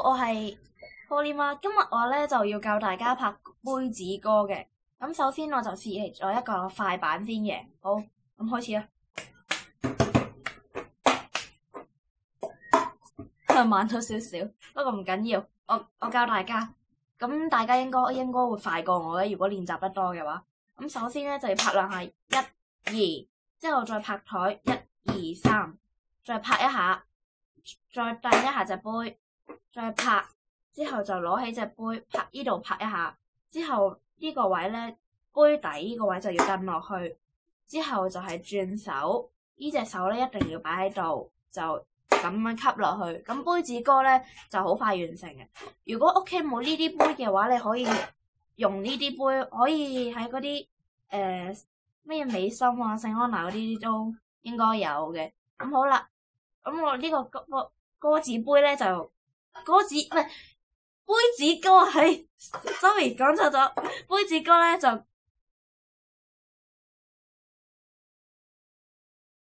我係 Poly 媽，今日我咧就要教大家拍杯子歌嘅。咁首先我就試咗一個快板先嘅，好，咁開始啦。慢咗少少，不過唔緊要，我教大家。咁大家應該會快過我嘅，如果練習得多嘅話。咁首先咧就要拍兩下，一、二，之後再拍台，一、二、三，再拍一下，再掟一下隻杯，再拍，之後就攞起隻杯，拍呢度拍一下，之後呢個位咧杯底呢個位就要掟落去，之後就係轉手，呢隻手咧一定要擺喺度，就咁樣吸落去。咁杯子歌咧就好快完成嘅。如果屋企冇呢啲杯嘅話，你可以用呢啲杯，可以喺嗰啲咩美心啊、聖安娜嗰啲都應該有嘅。咁好啦，咁我呢個歌字杯咧就歌子唔係杯子歌係，sorry 講錯咗。杯子歌咧就